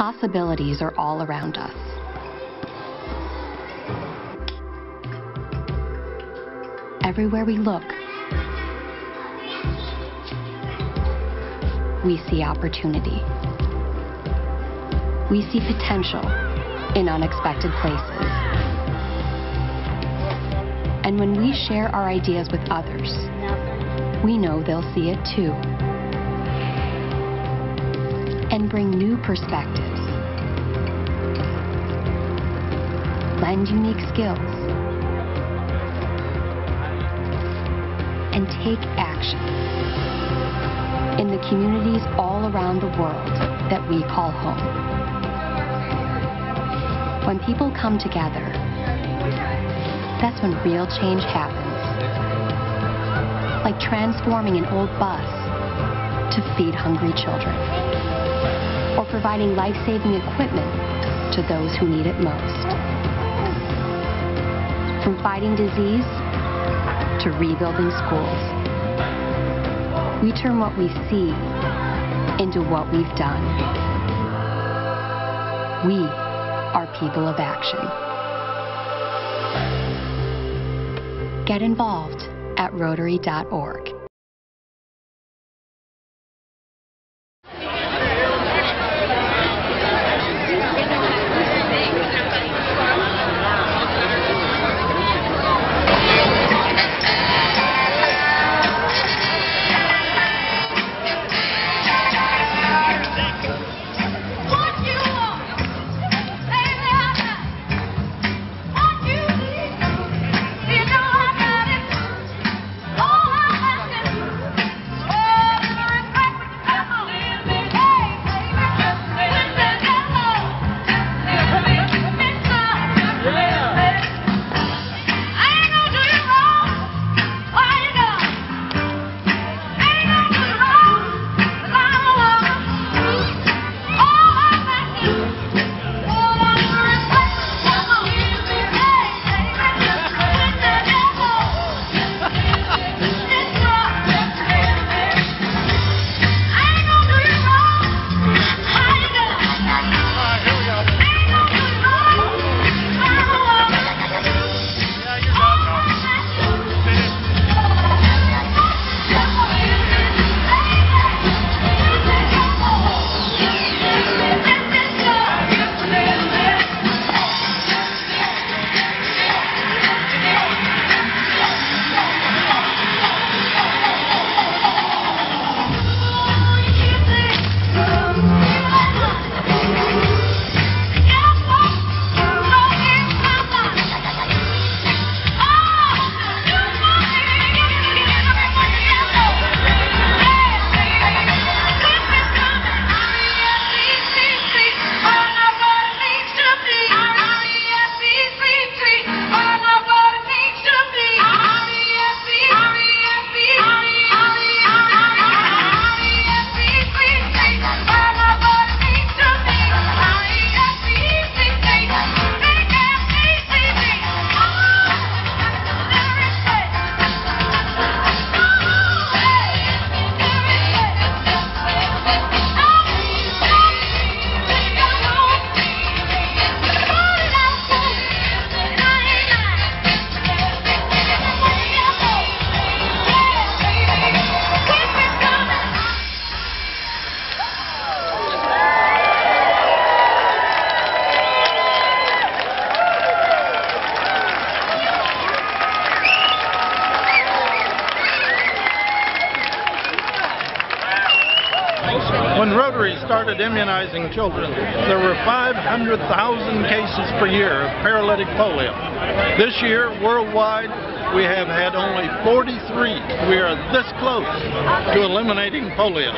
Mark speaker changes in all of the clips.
Speaker 1: Possibilities are all around us. Everywhere we look, we see opportunity. We see potential in unexpected places. And when we share our ideas with others, we know they'll see it too. And bring new perspectives, lend unique skills, and take action in the communities all around the world that we call home. When people come together, that's when real change happens. Like transforming an old bus to feed hungry children, or providing life-saving equipment to those who need it most. From fighting disease to rebuilding schools, we turn what we see into what we've done. We are people of action. Get involved at Rotary.org.
Speaker 2: When Rotary started immunizing children, there were 500,000 cases per year of paralytic polio. This year, worldwide, we have had only 43. We are this close to eliminating polio.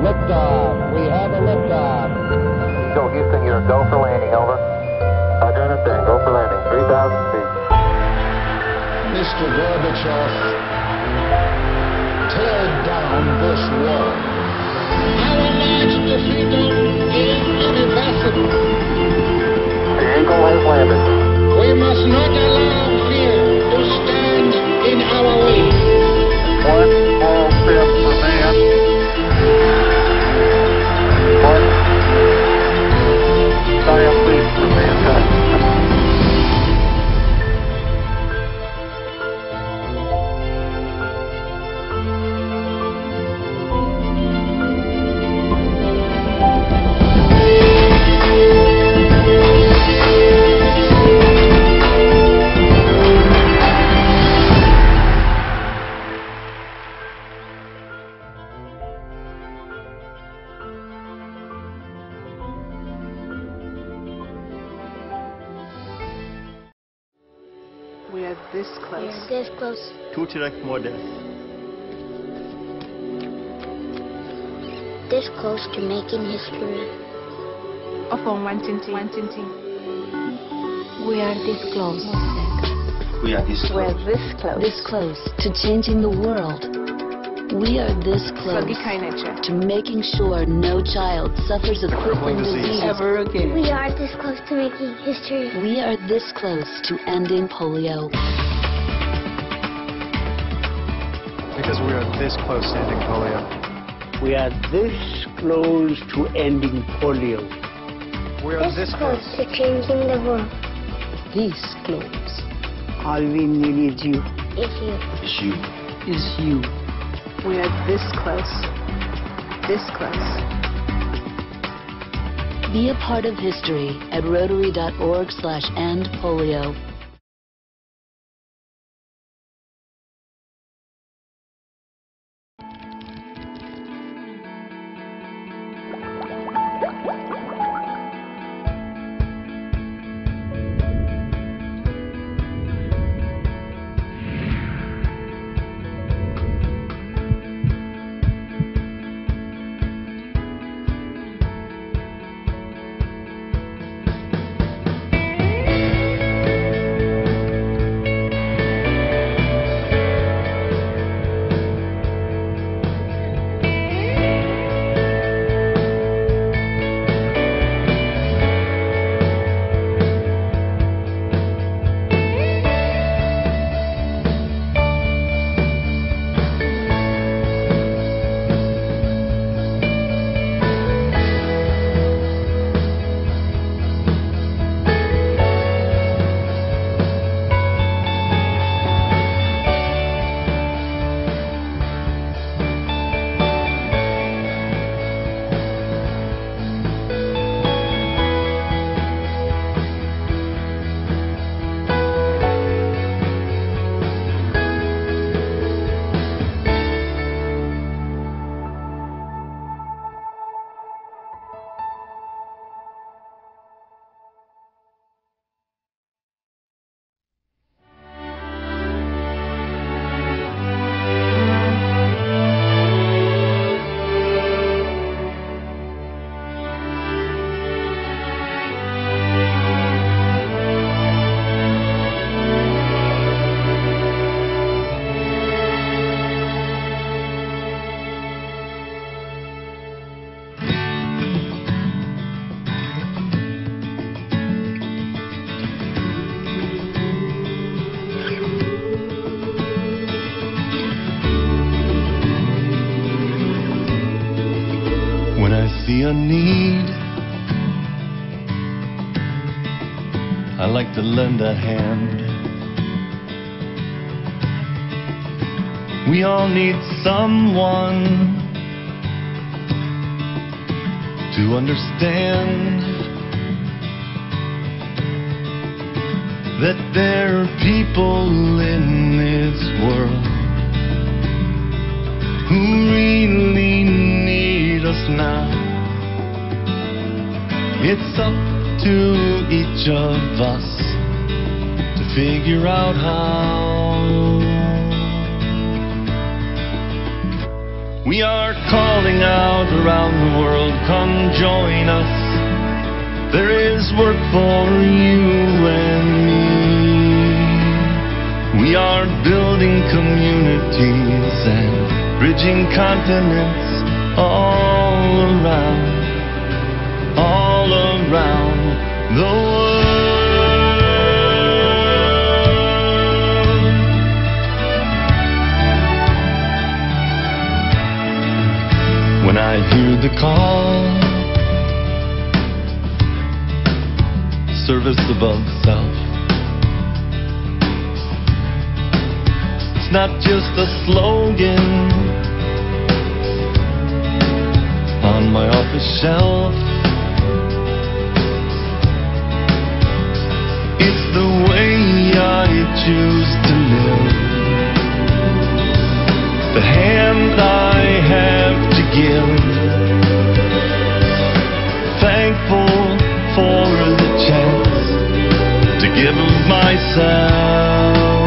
Speaker 3: Liftoff. We have a liftoff.
Speaker 4: Go, Houston, you're a go for landing, over. Roger, understand. Go for landing, 3,000 feet.
Speaker 3: Mr. Gorbachev, tear down this wall. Our large defeat is irreversible.
Speaker 5: We are this close.
Speaker 6: We are this close.
Speaker 7: To direkt more death.
Speaker 6: This close to making history.
Speaker 1: We are this close.
Speaker 7: We are this
Speaker 5: We're
Speaker 7: close.
Speaker 5: this close.
Speaker 8: This close to changing the world. We are this close to making sure no child suffers a crippling disease
Speaker 5: ever again.
Speaker 6: We are this close to making history.
Speaker 8: We are this close to ending polio.
Speaker 9: Because we are this close to ending polio.
Speaker 10: We are this close to ending polio.
Speaker 9: We are
Speaker 6: This close to changing the world.
Speaker 8: This close.
Speaker 10: All we need is you.
Speaker 6: Is you.
Speaker 7: It's you.
Speaker 10: Is you.
Speaker 5: We are this close. This close.
Speaker 8: Be a part of history at rotary.org/endpolio.
Speaker 11: see a need, I like to lend a hand. We all need someone to understand that there are people in this world who really need us now. It's up to each of us to figure out how. We are calling out around the world, come join us. There is work for you and me. We are building communities and bridging continents all around the world. When I hear the call, service above self, it's not just a slogan on my office shelf. It's the way I choose to live, the hand I have to give, thankful for the chance to give of myself.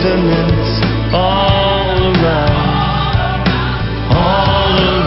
Speaker 11: continents, all around the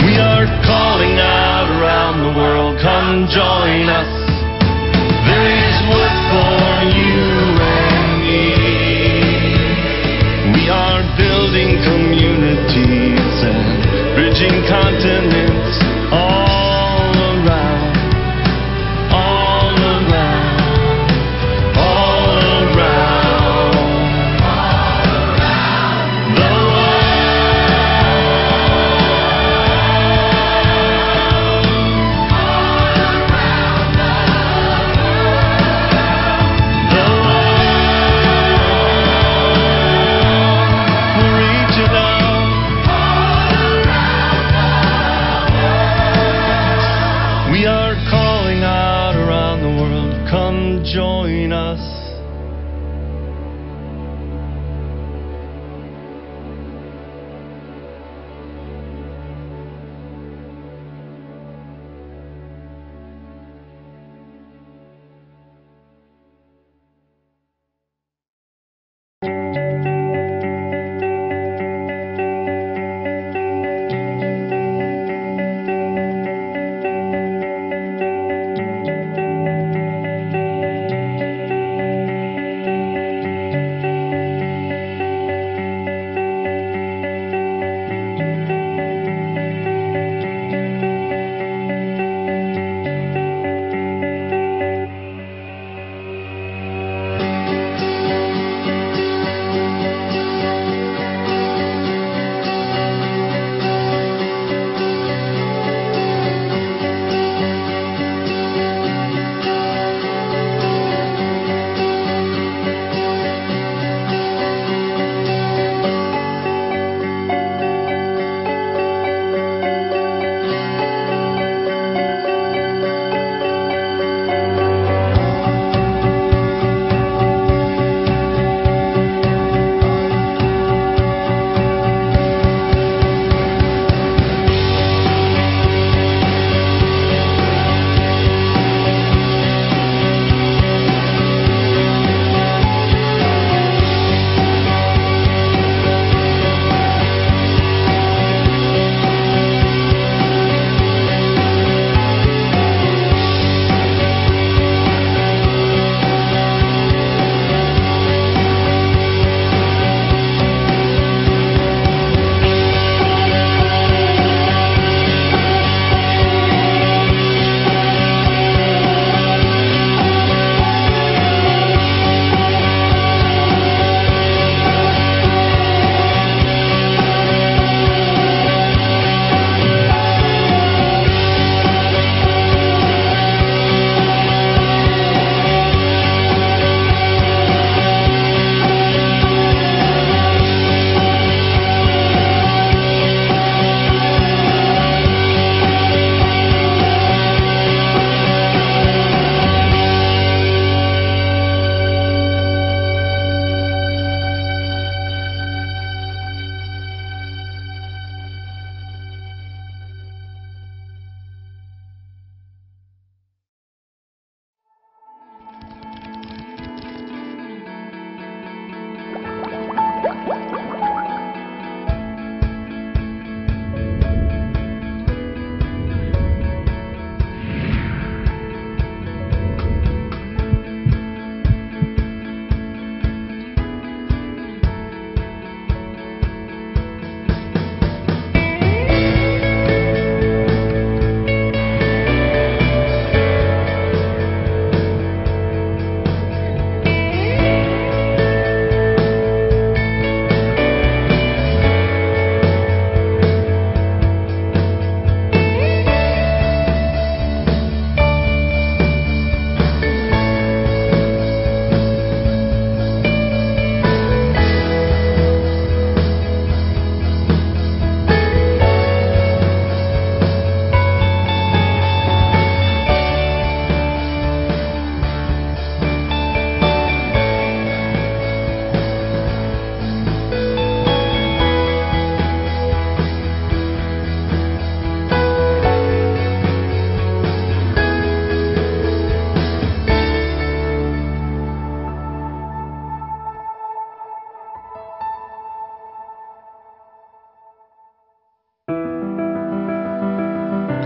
Speaker 11: We are calling out around the world, come join us. There is work for you and me. We are building communities and bridging continents all around the We are calling out around the world, come join us.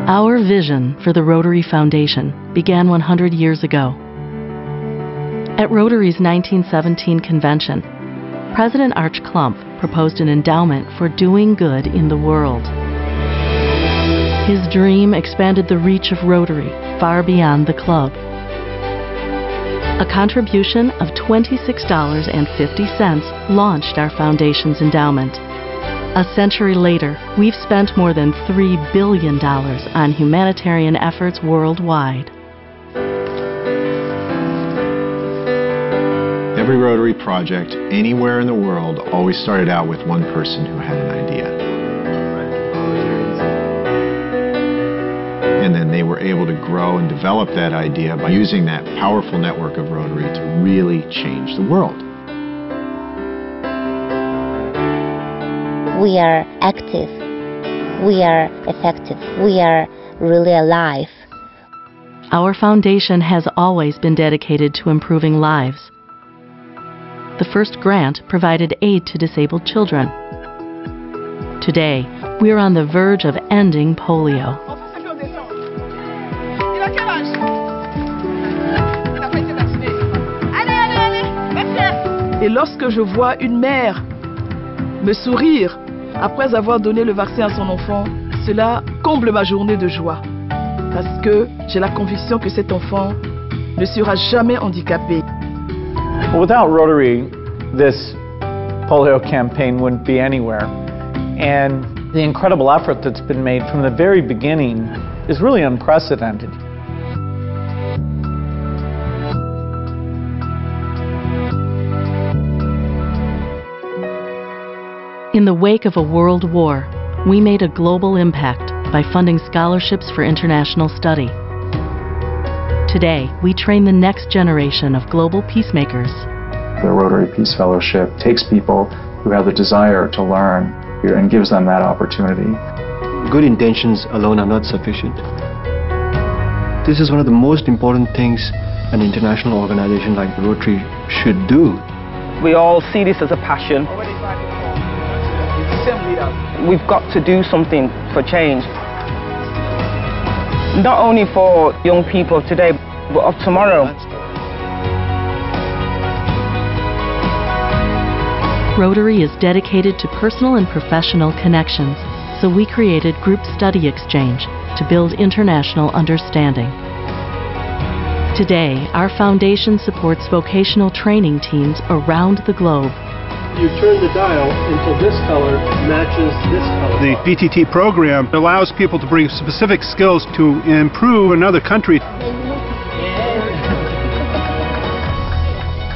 Speaker 12: Our vision for the Rotary Foundation began 100 years ago. At Rotary's 1917 convention, President Arch Klump proposed an endowment for doing good in the world. His dream expanded the reach of Rotary far beyond the club. A contribution of $26.50 launched our foundation's endowment. A century later, we've spent more than $3 billion on humanitarian efforts worldwide.
Speaker 13: Every Rotary project anywhere in the world always started out with one person who had an idea. And then they were able to grow and develop that idea by using that powerful network of Rotary to really change the world.
Speaker 14: We are active, we are effective, we are really alive.
Speaker 12: Our foundation has always been dedicated to improving lives. The first grant provided aid to disabled children. Today, we are on the verge of ending polio.
Speaker 15: Et lorsque je vois une mère me sourire après avoir donné le vaccin à son enfant, cela comble ma journée de joie. Parce que j'ai la conviction que cet enfant ne sera jamais handicapé.
Speaker 16: Without Rotary, this polio campaign wouldn't be anywhere. And the incredible effort that's been made from the very beginning is really unprecedented.
Speaker 12: In the wake of a world war, we made a global impact by funding scholarships for international study. Today, we train the next generation of global peacemakers.
Speaker 17: The Rotary Peace Fellowship takes people who have the desire to learn and gives them that opportunity.
Speaker 7: Good intentions alone are not sufficient. This is one of the most important things an international organization like Rotary should do.
Speaker 18: We all see this as a passion. We've got to do something for change. Not only for young people of today, but of tomorrow.
Speaker 12: Rotary is dedicated to personal and professional connections, so we created Group Study Exchange to build international understanding. Today, our foundation supports vocational training teams around the globe.
Speaker 19: You turn the dial until this color matches this color.
Speaker 9: The VTT program allows people to bring specific skills to improve another country.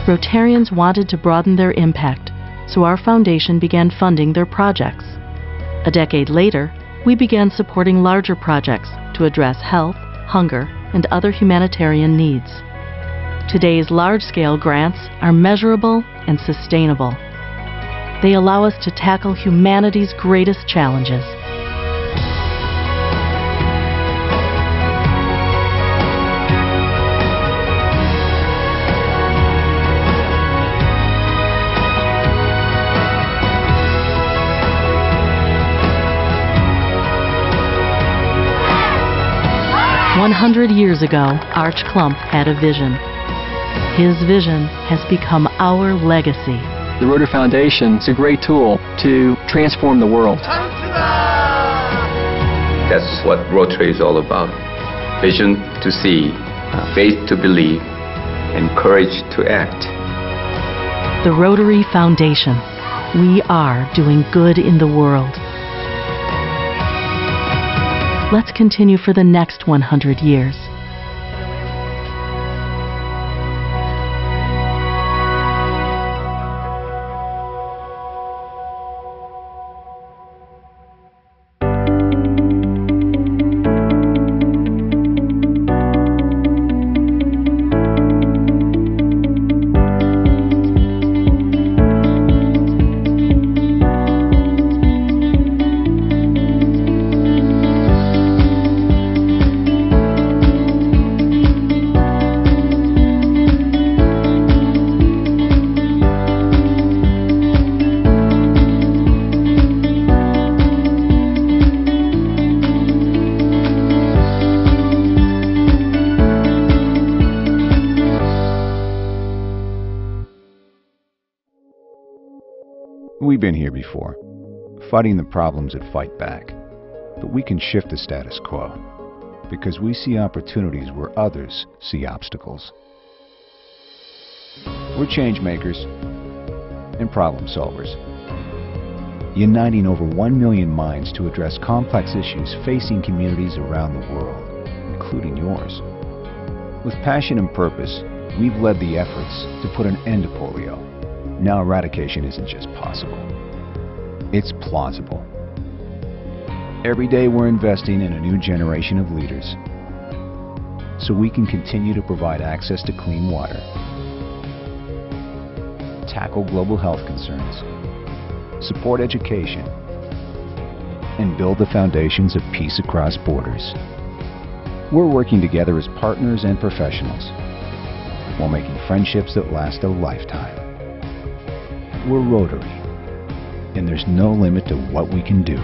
Speaker 12: Rotarians wanted to broaden their impact, so our foundation began funding their projects. A decade later, we began supporting larger projects to address health, hunger, and other humanitarian needs. Today's large-scale grants are measurable and sustainable. They allow us to tackle humanity's greatest challenges. "100 years ago, Arch Klump had a vision. His vision has become our legacy.
Speaker 20: The Rotary Foundation is a great tool to transform the world.
Speaker 21: That's what Rotary is all about. Vision to see, faith to believe, and courage to act.
Speaker 12: The Rotary Foundation. We are doing good in the world. Let's continue for the next 100 years.
Speaker 2: We've been here before, fighting the problems that fight back. But we can shift the status quo, because we see opportunities where others see obstacles. We're change makers and problem solvers, uniting over 1 million minds to address complex issues facing communities around the world, including yours. With passion and purpose, we've led the efforts to put an end to polio. Now eradication isn't just possible, it's plausible. Every day we're investing in a new generation of leaders so we can continue to provide access to clean water, tackle global health concerns, support education, and build the foundations of peace across borders. We're working together as partners and professionals while making friendships that last a lifetime. We're Rotary, and there's no limit to what we can do.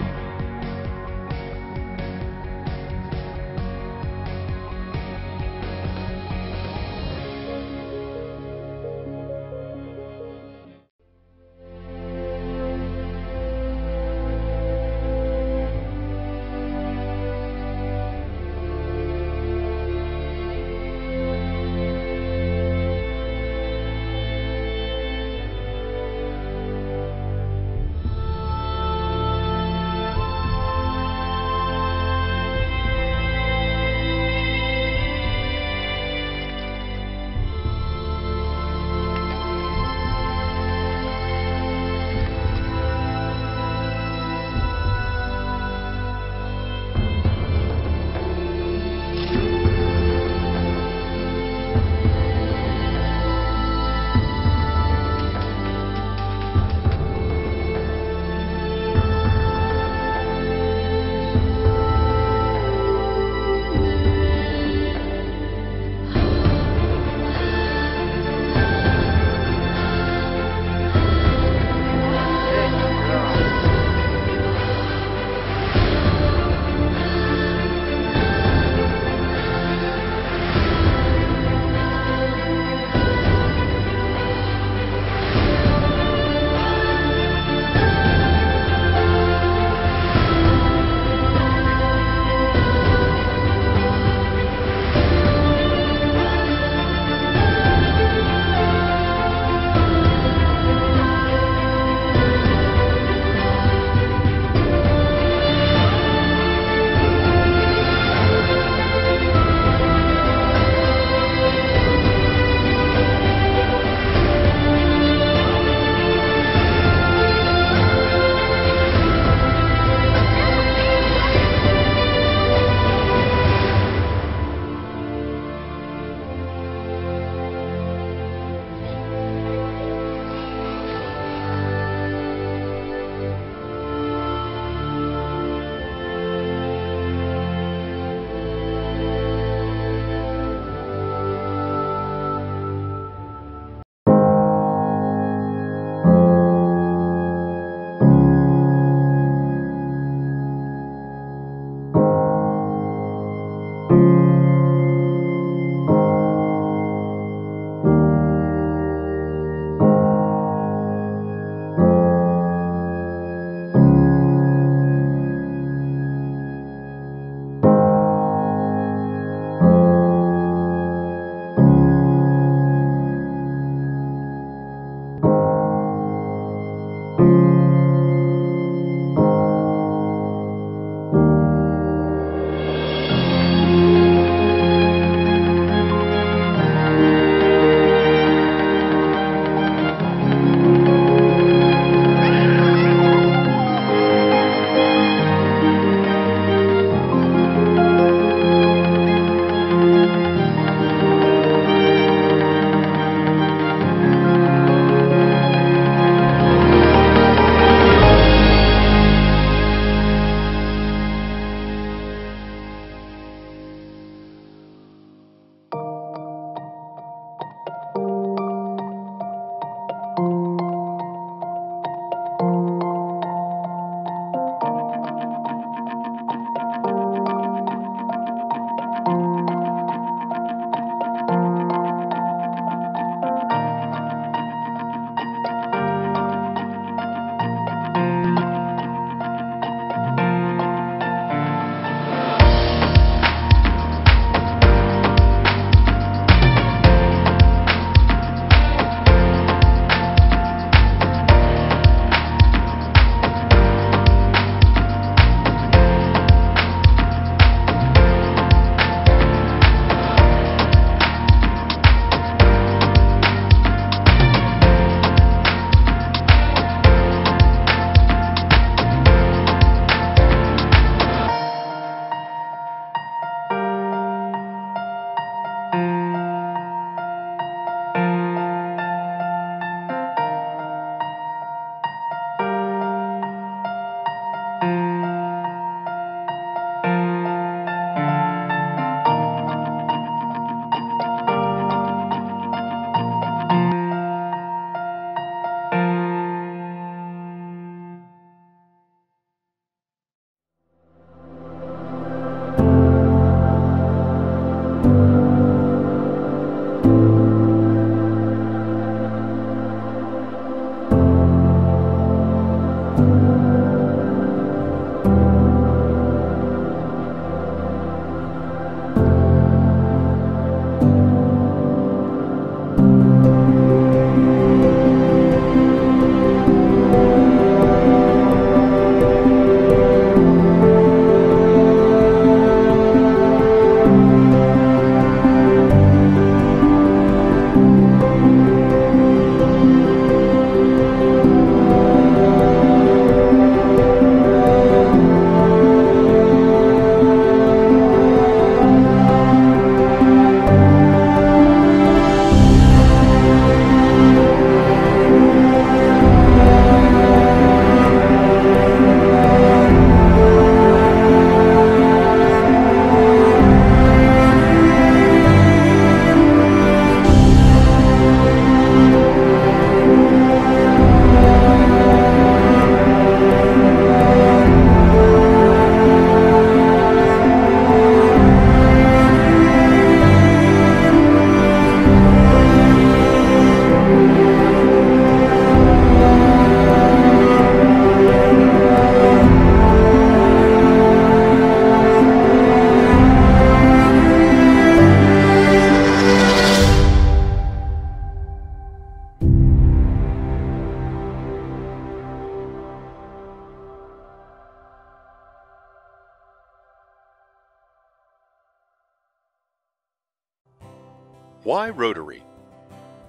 Speaker 4: Why Rotary?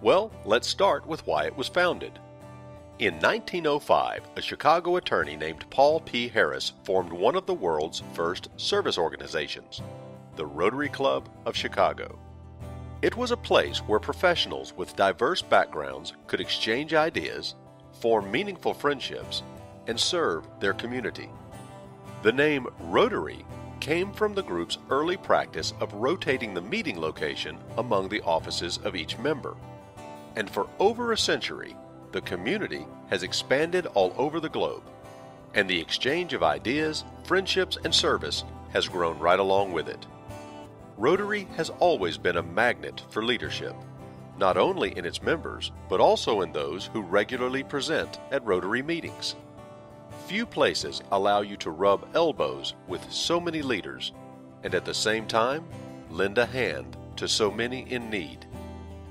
Speaker 4: Well, let's start with why it was founded. In 1905, a Chicago attorney named Paul P. Harris formed one of the world's first service organizations, the Rotary Club of Chicago. It was a place where professionals with diverse backgrounds could exchange ideas, form meaningful friendships, and serve their community. The name Rotary came from the group's early practice of rotating the meeting location among the offices of each member. And for over a century, the community has expanded all over the globe, and the exchange of ideas, friendships, and service has grown right along with it. Rotary has always been a magnet for leadership, not only in its members, but also in those who regularly present at Rotary meetings. Few places allow you to rub elbows with so many leaders, and at the same time, lend a hand to so many in need.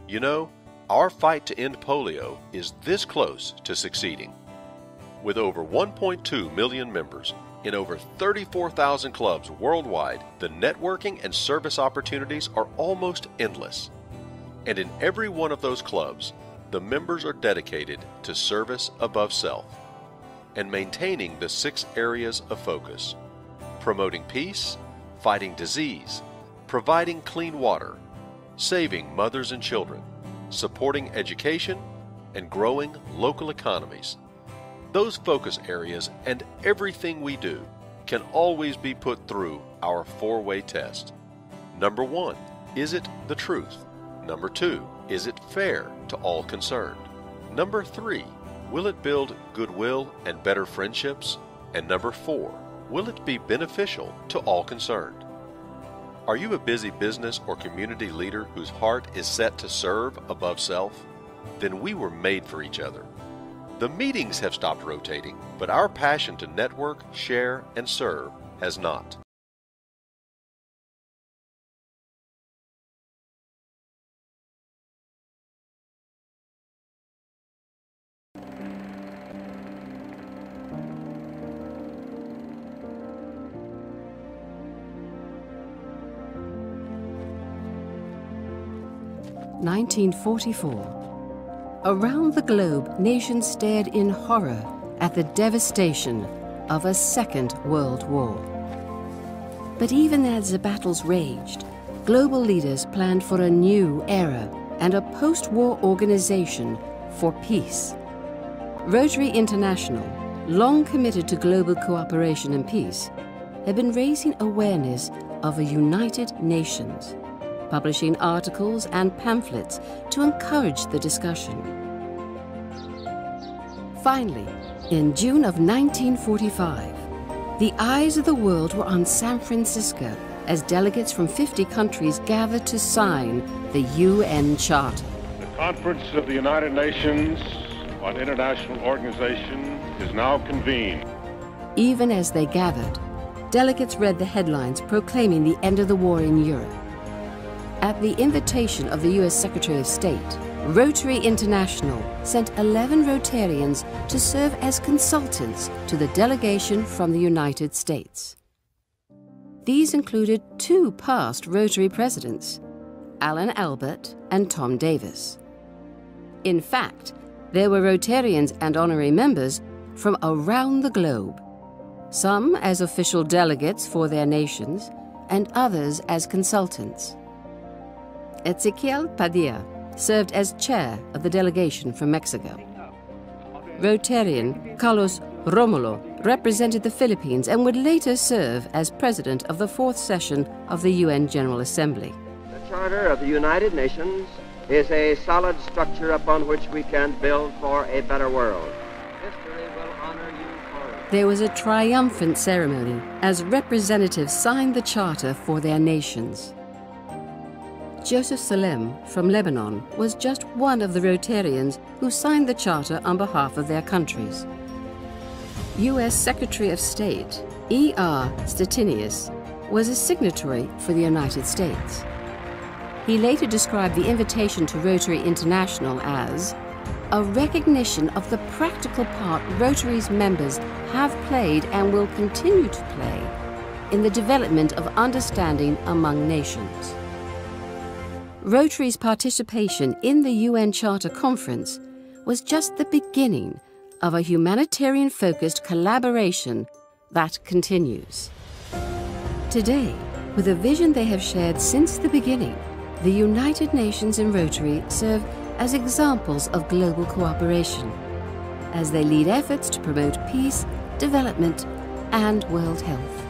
Speaker 4: You know, our fight to end polio is this close to succeeding. With over 1.2 million members in over 34,000 clubs worldwide, the networking and service opportunities are almost endless. And in every one of those clubs, the members are dedicated to service above self and maintaining the 6 areas of focus: promoting peace, fighting disease, providing clean water, saving mothers and children, supporting education, and growing local economies. Those focus areas and everything we do can always be put through our 4-way test. Number 1, is it the truth? Number 2, is it fair to all concerned? Number 3, will it build goodwill and better friendships? And number 4, will it be beneficial to all concerned? Are you a busy business or community leader whose heart is set to serve above self? Then we were made for each other. The meetings have stopped rotating, but our passion to network, share, and serve has not.
Speaker 22: (1944). Around the globe, nations stared in horror at the devastation of a Second World War. But even as the battles raged, global leaders planned for a new era and a post-war organization for peace. Rotary International, long committed to global cooperation and peace, had been raising awareness of a united nations, publishing articles and pamphlets to encourage the discussion. Finally, in June of 1945, the eyes of the world were on San Francisco as delegates from 50 countries gathered to sign the UN Charter.
Speaker 23: The Conference of the United Nations on International Organization is now convened.
Speaker 22: Even as they gathered, delegates read the headlines proclaiming the end of the war in Europe. At the invitation of the U.S. Secretary of State, Rotary International sent 11 Rotarians to serve as consultants to the delegation from the United States. These included 2 past Rotary presidents, Alan Albert and Tom Davis. In fact, there were Rotarians and honorary members from around the globe, some as official delegates for their nations and others as consultants. Ezequiel Padilla served as chair of the delegation from Mexico. Rotarian Carlos Romulo represented the Philippines and would later serve as president of the 4th session of the UN General Assembly.
Speaker 24: The Charter of the United Nations is a solid structure upon which we can build for a better world. History will honor you for it.
Speaker 22: There was a triumphant ceremony as representatives signed the charter for their nations. Joseph Salem from Lebanon was just one of the Rotarians who signed the charter on behalf of their countries. U.S. Secretary of State E.R. Stettinius was a signatory for the United States. He later described the invitation to Rotary International as a recognition of the practical part Rotary's members have played and will continue to play in the development of understanding among nations. Rotary's participation in the UN Charter Conference was just the beginning of a humanitarian-focused collaboration that continues. Today, with a vision they have shared since the beginning, the United Nations and Rotary serve as examples of global cooperation as they lead efforts to promote peace, development, and world health.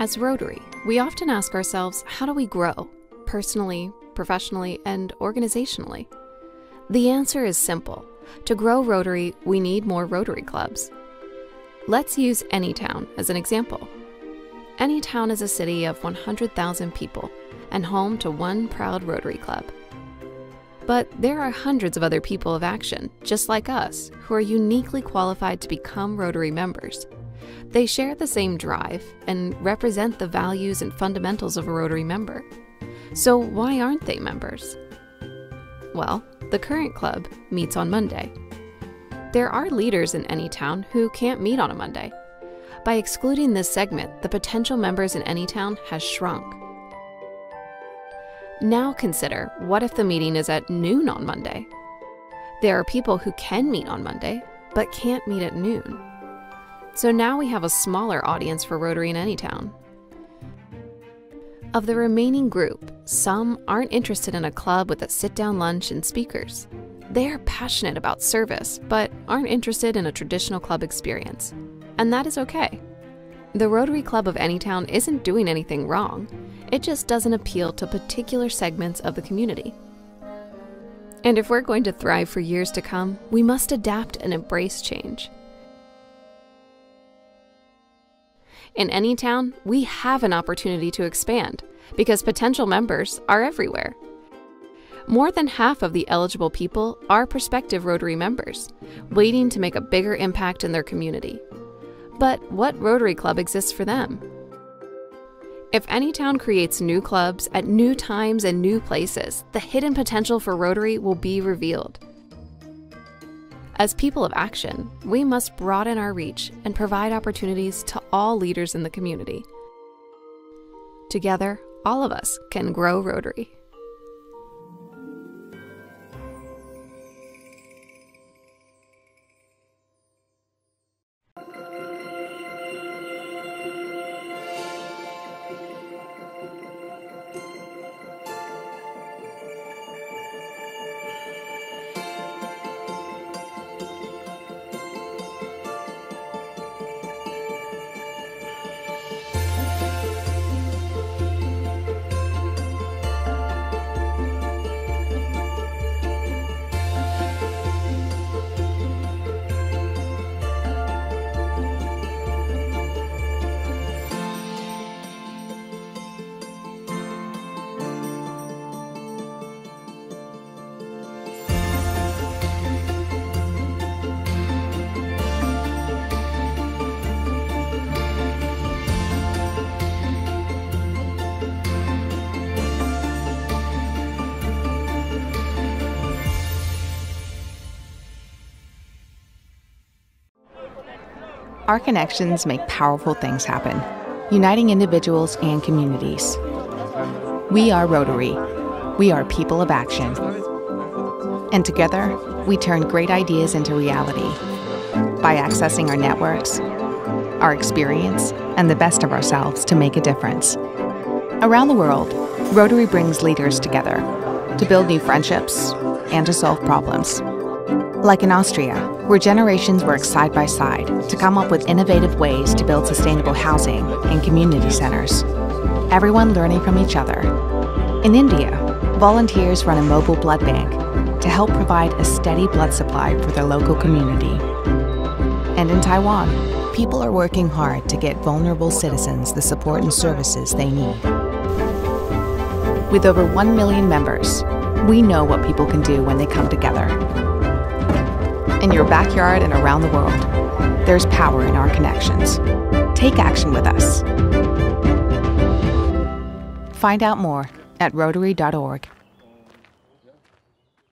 Speaker 1: As Rotary, we often ask ourselves, how do we grow, personally, professionally, and organizationally? The answer is simple. To grow Rotary, we need more Rotary clubs. Let's use Anytown as an example. Anytown is a city of 100,000 people and home to one proud Rotary club. But there are hundreds of other people of action, just like us, who are uniquely qualified to become Rotary members. They share the same drive and represent the values and fundamentals of a Rotary member. So why aren't they members? Well, the current club meets on Monday. There are leaders in Anytown who can't meet on a Monday. By excluding this segment, the potential members in Anytown has shrunk. Now consider, what if the meeting is at noon on Monday? There are people who can meet on Monday, but can't meet at noon. So now we have a smaller audience for Rotary in Anytown. Of the remaining group, some aren't interested in a club with a sit-down lunch and speakers. They are passionate about service, but aren't interested in a traditional club experience. And that is okay. The Rotary Club of Anytown isn't doing anything wrong. It just doesn't appeal to particular segments of the community. And if we're going to thrive for years to come, we must adapt and embrace change. In Anytown, we have an opportunity to expand because potential members are everywhere. More than half of the eligible people are prospective Rotary members, waiting to make a bigger impact in their community. But what Rotary Club exists for them? If Anytown creates new clubs at new times and new places, the hidden potential for Rotary will be revealed. As people of action, we must broaden our reach and provide opportunities to all leaders in the community. Together, all of us can grow Rotary.
Speaker 3: Our connections make powerful things happen, uniting individuals and communities. We are Rotary. We are people of action. And together, we turn great ideas into reality by accessing our networks, our experience, and the best of ourselves to make a difference. Around the world, Rotary brings leaders together to build new friendships and to solve problems. Like in Austria, where generations work side by side to come up with innovative ways to build sustainable housing and community centers. Everyone learning from each other. In India, volunteers run a mobile blood bank to help provide a steady blood supply for their local community. And in Taiwan, people are working hard to get vulnerable citizens the support and services they need. With over 1 million members, we know what people can do when they come together. In your backyard and around the world, there's power in our connections. Take action with us. Find out more at at Rotary.org.